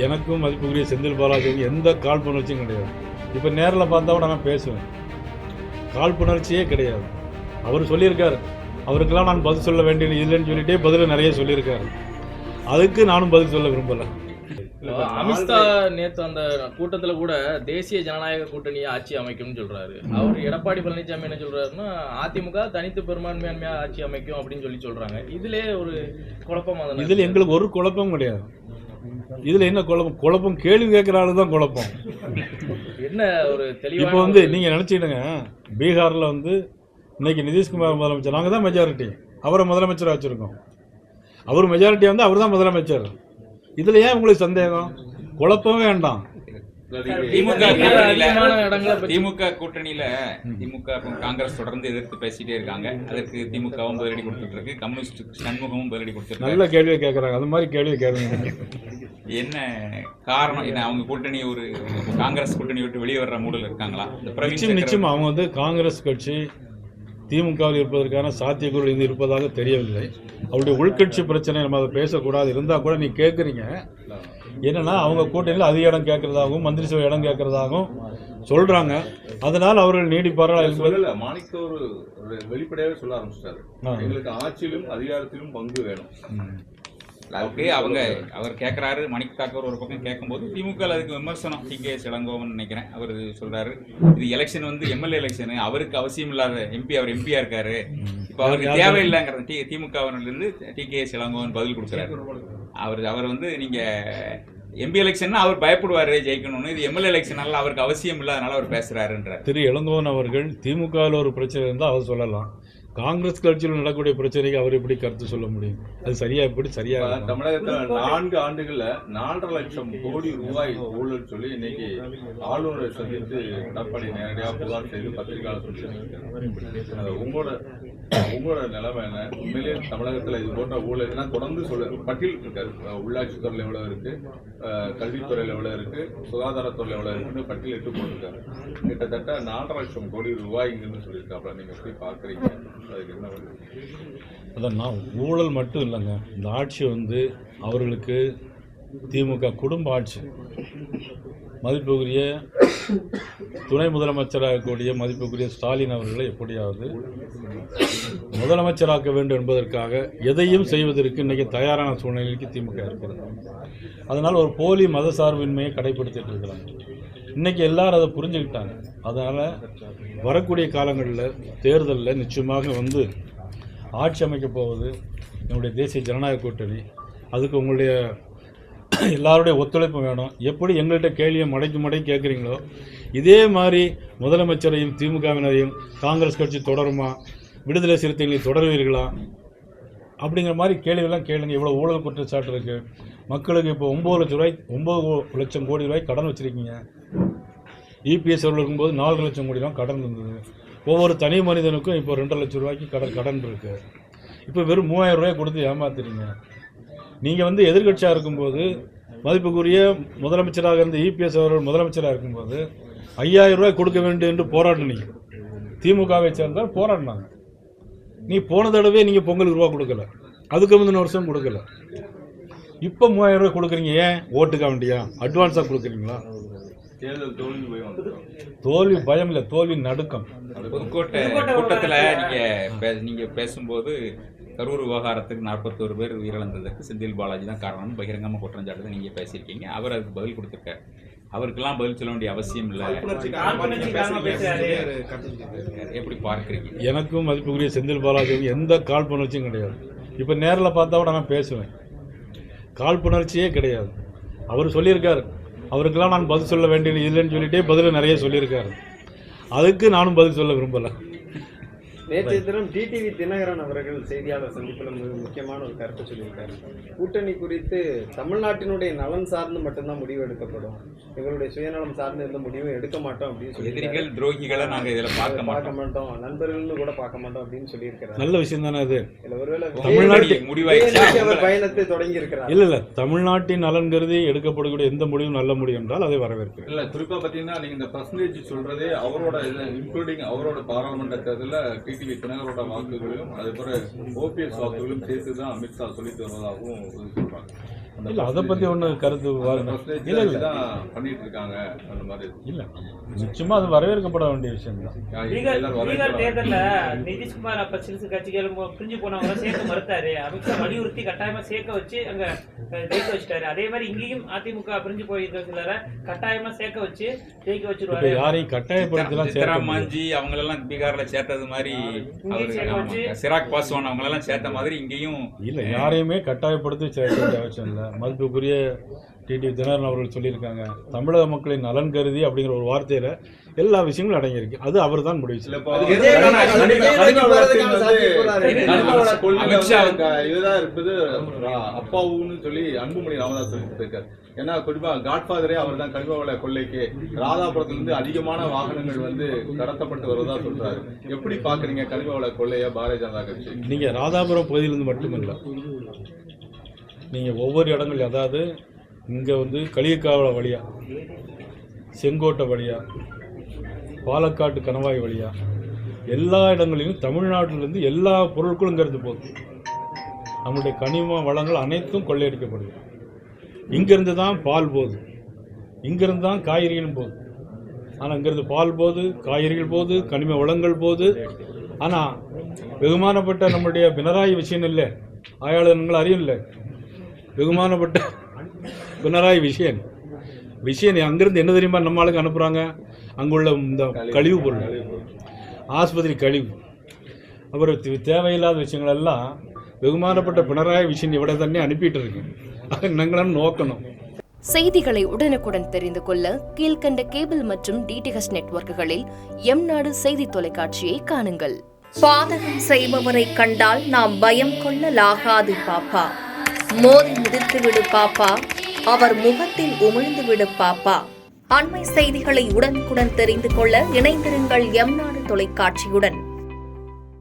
எனக்கும் மதிப்புக்குரிய செந்தில் பாலாஜிக்கும் எந்த காழ்ப்புணர்ச்சியும் கிடையாது. இப்போ நேரில் பார்த்தா கூட நான் பேசுவேன். காழ்ப்புணர்ச்சியே கிடையாது. அவர் சொல்லியிருக்காரு, அவருக்கெல்லாம் நான் பதில் சொல்ல வேண்டியது இல்லைன்னு சொல்லிட்டே பதில் நிறைய சொல்லியிருக்காரு. அதுக்கு நானும் பதில் சொல்ல விரும்பலை. அமித்ஷா நேற்று அந்த கூட்டத்தில் கூட தேசிய ஜனநாயக கூட்டணியை ஆட்சி அமைக்கும்னு சொல்றாரு. அவர் எடப்பாடி பழனிசாமி என்ன சொல்றாருன்னா அதிமுக தனித்து பெரும்பான்மையா ஆட்சி அமைக்கும் அப்படின்னு சொல்றாங்க. இதுல ஒரு குழப்பமா? இதுல எங்களுக்கு ஒரு குழப்பம் கிடையாது. இதுல என்ன குழப்பம் கேள்வி கேட்கிற ஆளு தான் குழப்பம். என்ன ஒரு தெளிவா இப்போ நீங்க நினைச்சிடுங்க, பீகார்ல இன்னைக்கு நிதிஷ்குமார் முதலமைச்சர், நாங்க தான் மெஜாரிட்டி, அவரை முதலமைச்சராக வச்சிருக்கோம். அவர் மெஜாரிட்டியா அவர் தான் முதலமைச்சர். இதுல ஏன் உங்களுக்கு சந்தேகம்? குழப்பமே வேண்டாம். திமுக கூட்டணியில திமுக காங்கிரஸ் தொடர்ந்து எதிர்த்து பேசிட்டே இருக்காங்க. அதற்கு திமுகவும் பதிலடி கொடுத்துட்டு இருக்கு, கம்யூனிஸ்ட் சண்முகமும் பதிலடி கொடுத்துட்டு நல்ல கேள்வியை கேட்கறாங்க. அது மாதிரி கேள்வியை கேட்கறாங்க. என்ன காரணம்? என்ன அவங்க கூட்டணி ஒரு காங்கிரஸ் கூட்டணி விட்டு வெளியே வர்ற மூடல் இருக்காங்களா? நிச்சயம் அவங்க காங்கிரஸ் கட்சி திமுகவில் இருப்பதற்கான சாத்தியக்கூறு இது இருப்பதாக தெரியவில்லை. அவருடைய உள்கட்சி பிரச்சனை நம்ம அதை பேசக்கூடாது. இருந்தால் கூட நீ கேட்குறீங்க என்னன்னா அவங்க கூட்டணியில் அதிக இடம் கேட்கறதாகவும் மந்திரி சபை இடம் கேட்கறதாகவும் சொல்றாங்க. அதனால் அவர்கள் நீடிப்பார்களா என்பது மாணிக்க ஒரு வெளிப்படையாகவே சொல்ல ஆரம்பிச்சிட்டாரு. எங்களுக்கு ஆட்சியிலும் அதிகாரத்திலும் பங்கு வேணும். ஓகே, அவர் கேட்குறாரு. மணிக் தாக்கூர் ஒரு பக்கம் கேட்கும்போது திமுக அதுக்கு விமர்சனம். டிகேஎஸ் இளங்கோவன் நினைக்கிறேன், அவர் சொல்றாரு இது எலெக்ஷன் எம்எல்ஏ எலெக்ஷன், அவருக்கு அவசியம் இல்லாத எம்பி, அவர் எம்பியா இருக்காரு, இப்போ அவருக்கு தேவையில்லைங்கிறது திமுகவிலிருந்து டிகேஎஸ் இளங்கோவன் பதில் கொடுக்குறாரு. அவர் நீங்க எம்பி எலெக்ஷன் அவர் பயப்படுவாரு ஜெயிக்கணும்னு, இது எம்எல்ஏ எலெக்ஷனால அவருக்கு அவசியம் இல்லாதனால அவர் பேசுறாருன்றார். திரு இளங்கோவன் அவர்கள் திமுகவில் ஒரு பிரச்சனை இருந்தால் அவர் சொல்லலாம். காங்கிரஸ் கட்சியில் நடக்கக்கூடிய பிரச்சனைக்கு அவர் எப்படி கருத்து சொல்ல முடியும்? அது சரியா தமிழகத்தில் 4 ஆண்டுகள்ல 4.5 லட்சம் கோடி ரூபாய் ஊழல் சொல்லி இன்னைக்கு ஆளுநரை சந்தித்து எடப்பாடி நேரடியாக புகார் செய்து பத்திரிகையாளர் சொல்லி உங்களோட நிலைமை என்ன? உண்மையிலே தமிழகத்தில் இது போன்ற ஊழல் தொடர்ந்து பட்டியல் இருக்காரு. உள்ளாட்சித்துறையில் எவ்வளவு இருக்கு, கல்வித்துறையில் எவ்வளவு இருக்கு, சுகாதாரத்துறையில் எவ்வளவு இருக்குன்னு பட்டியல் இட்டு போட்டிருக்காரு. கிட்டத்தட்ட 4.5 லட்சம் கோடி ரூபாய்ன்னு சொல்லியிருக்காப்ல. நீங்க எப்படி பாக்குறீங்க? அதான் ஊழல் மட்டும் இல்லைங்க, இந்த ஆட்சி அவர்களுக்கு திமுக குடும்ப ஆட்சி. மதிப்புக்குரிய துணை முதலமைச்சராக கூடிய மதிப்புக்குரிய ஸ்டாலின் அவர்களை எப்படியாவது முதலமைச்சராக்க வேண்டும் என்பதற்காக எதையும் செய்வதற்கு இன்னைக்கு தயாரான சூழ்நிலைக்கு திமுக இருக்கிறது. அதனால் ஒரு போலி மத சார்பின்மையை கடைபிடித்துட்டு இருக்கிறாங்க. இன்னைக்கு எல்லாரும் அதை புரிஞ்சுக்கிட்டாங்க. அதனால் வரக்கூடிய காலங்களில் தேர்தலில் நிச்சயமாக ஆட்சி அமைக்கப் போவது என்னுடைய தேசிய ஜனநாயக கூட்டணி. அதுக்கு உங்களுடைய எல்லாருடைய ஒத்துழைப்பு வேணும். எப்படி எங்கள்கிட்ட கேள்வியை மடக்கி கேட்குறீங்களோ இதே மாதிரி முதலமைச்சரையும் திமுகவினரையும் காங்கிரஸ் கட்சி தொடருமா, விடுதலை சிறுத்தைகளை தொடருவீர்களா அப்படிங்கிற மாதிரி கேள்வியெல்லாம் கேளுங்க. இவ்வளோ ஊழல் குற்றச்சாட்டு இருக்குது. மக்களுக்கு இப்போ 9 லட்சம் கோடி ரூபாய் கடன் வச்சுருக்கீங்க. இபிஎஸ் அவர்கள் இருக்கும்போது 4 லட்சம் கோடி ரூபாய் கடன் இருந்தது. ஒவ்வொரு தனி மனிதனுக்கும் இப்போ 2 லட்சம் ரூபாய்க்கு கடன் இருக்குது. இப்போ வெறும் 3000 ரூபாய் கொடுத்து ஏமாத்துறீங்க. நீங்கள் எதிர்கட்சியாக இருக்கும்போது மதிப்புக்குரிய முதலமைச்சராக இருந்த இபிஎஸ் அவர்கள் முதலமைச்சராக இருக்கும்போது 5000 ரூபாய் கொடுக்க வேண்டும் என்று போராடினீங்க. திமுகவை சேர்ந்தால் போராடினாங்க. நீ போன தடவை நீங்கள் பொங்கலுக்கு ரூபா கொடுக்கல, அதுக்கு முந்தின வருஷம் கொடுக்கல. இப்போ 3000 ரூபாய் கொடுக்குறீங்க. ஏன்? ஓட்டுக்க வேண்டியா? அட்வான்ஸாக கொடுக்குறீங்களா? தோல்வி பயம் இல்லை, தோல்வி நடுக்கம். புதுக்கோட்டை கூட்டத்தில் நீங்க பேசும்போது கரூர் விவகாரத்துக்கு 41 பேர் உயிரிழந்ததற்கு செந்தில் பாலாஜி தான் காரணம் பகிரங்கமாக குற்றம் சாட்டுறது நீங்க பேசியிருக்கீங்க. அவர் அதுக்கு பதில் கொடுத்துருக்காரு. அவருக்கெல்லாம் பதில் சொல்ல வேண்டிய அவசியம் இல்லை. எப்படி பார்க்குறீங்க? எனக்கும் மதிப்புக்குரிய செந்தில் பாலாஜிக்கும் எந்த காழ்ப்புணர்ச்சியும் கிடையாது. இப்போ நேரில் பார்த்தா கூட நான் பேசுவேன். காழ்ப்புணர்ச்சியே கிடையாது. அவர் சொல்லியிருக்காரு, அவருக்கெல்லாம் நான் பதில் சொல்ல வேண்டியது இல்லைன்னு சொல்லிட்டே பதில் நிறைய சொல்லியிருக்காரு. அதுக்கு நானும் பதில் சொல்ல விரும்பலை. நேற்றைய தினம் டிடிவி தினகரன் அவர்கள் செய்தியாளர் சந்திப்பில் மிக முக்கியமான ஒரு கருத்தை சொல்லியிருக்காரு. கூட்டணி குறித்து தமிழ்நாட்டினுடைய நலன் சார்ந்து மட்டும்தான் முடிவு எடுக்கப்படும், எங்களுடைய சுயநலம் சார்ந்து எந்த முடிவும் எடுக்க மாட்டோம் அப்படின்னு சொல்லி, எதிரிகள் துரோகிகளை நாங்கள் இதில் பார்க்க மாட்டோம், நண்பர்கள்னு கூட பார்க்க மாட்டோம் அப்படின்னு சொல்லியிருக்கிறார். நல்ல விஷயம் தானே அது. இல்லை ஒருவேளை தமிழ்நாட்டு அவர் பயணத்தை தொடங்கி இருக்கிறார். இல்லை தமிழ்நாட்டின் நலன் கருதி எடுக்கப்படக்கூடிய எந்த முடிவும் நல்ல முடியும் என்றால் அதை வரவேற்கிறேன். இல்லை குறிப்பாக பார்த்தீங்கன்னா நீங்கள் இந்த பர்சன்டேஜ் சொல்றதே அவரோட இன்க்ளூடிங் அவரோட பாராளுமன்ற தேர்தலில் டிடிவி தினகரோட வாக்குகளையும் அதே போல ஓபிஎஸ் வாக்குகளும் சேர்த்து தான் அமித்ஷா சொல்லிட்டு வருவதாகவும் சொல்றாங்க. இல்லை அதை பற்றி ஒன்றும் கருத்து இல்லை இல்லை தான் பண்ணிட்டு இருக்காங்க அந்த மாதிரி. இல்லை நிச்சயமாக அது வரவேற்கப்பட வேண்டிய விஷயம் தான். பீகார் தேர்தல்ல நிதிஷ்குமார் அப்ப சிறுசு கட்சிகள் பிரிஞ்சு போனவங்க சேர்க்க மறுத்தாரு. அமித்ஷா வலியுறுத்தி கட்டாயமா சேர்க்க வச்சு அங்க ஜெயிக்க வச்சுட்டாரு. அதே மாதிரி இங்கேயும் அதிமுக பிரிஞ்சு போயிருக்க சிலரை கட்டாயமா சேர்க்க வச்சு ஜெயிக்க வச்சிருவாரு. யாரையும் கட்டாயப்படுத்தலாம் சித்தராமாஞ்சி அவங்களெல்லாம் பீகார்ல சேர்த்தது மாதிரி சிராக் பாஸ்வான் அவங்களெல்லாம் சேர்த்த மாதிரி இங்கேயும் இல்லை, யாரையுமே கட்டாயப்படுத்தி சேர்க்க வேண்டிய அவசியம் இல்லை. மதிப்புக்குரிய டிடிவி தினகரன் அவர்கள் சொல்லியிருக்காங்க, தமிழக மக்களின் நலன் கருதி அப்படிங்கிற ஒரு வார்த்தையில எல்லா விஷயங்களும் அடங்கியிருக்கு. அது அவர் தான் முடிவு. இதுதான் இருப்பது அப்பாவுன்னு சொல்லி அன்புமணி ராமதாஸ் இருக்காரு. ஏன்னா குறிப்பா காட்ஃபாதரே அவர் தான் கனிமவள கொள்ளைக்கு ராதாபுரத்திலிருந்து அதிகமான வாகனங்கள் வந்து கடத்தப்பட்டு வருவதா சொல்றாரு. எப்படி பாக்குறீங்க கனிமவள கொள்ளைய பாரதிய ஜனதா கட்சி? நீங்க ராதாபுரம் பகுதியிலிருந்து மட்டுமில்லை, நீங்க ஒவ்வொரு இடங்கள், அதாவது இங்க வந்து களியக்காவள வழியா, செங்கோட்டை வழியா, பாலக்காட்டு கணவாய் வழியா, எல்லா இடங்களிலும் தமிழ்நாட்டிலிருந்து எல்லா பொருட்களும் இங்கிருந்து போகுது. நம்முடைய கனிம வளங்கள் அனைத்தும் கொள்ளையடிக்கப்படுது. இங்கிருந்து தான் பால் போகுது, இங்கிருந்து தான் காய்கறிகளும் போகுது. ஆனால் இங்கிருந்து பால் போகுது, காய்கறிகள் போகுது, கனிம வளங்கள் போகுது. ஆனால் வெகுமானப்பட்ட நம்முடைய பினராயி விஷயம் இல்லை, ஆயாளர்கள் அறியும் இல்லை. வெகுமானப்பட்ட பினராயி விஷயம் அங்கிருந்து என்ன தெரியுமா நம்ம ஆளுக்கு அனுப்புகிறாங்க? அங்குள்ள இந்த கழிவு பொருள், ஆஸ்பத்திரி கழிவு, அப்புறம் தேவையில்லாத விஷயங்கள் எல்லாம் வெகுமானப்பட்ட பினராயி விஷயம் இவ்வளோ தண்ணி அனுப்பிட்டு இருக்கு. அதை நாங்களும் நோக்கணும். செய்திகளை உடனுக்குடன் தெரிந்து கொள்ள கீழ்கண்ட கேபிள் மற்றும் டிடிஹெச் நெட்வொர்க்குகளில் எம்நாடு செய்தி தொலைக்காட்சியை காணுங்கள். பாதகம் செய்பவரை கண்டால் நாம் பயம் கொள்ளலாகாது பாப்பா. மோதி மிதித்து விடு பாப்பா, அவர் முகத்தில் உமிழ்ந்து விடு பாப்பா. அண்மை செய்திகளை உடனுக்குடன் தெரிந்து கொள்ள இணைந்திருங்கள் எம்நாடு தொலைக்காட்சியுடன்.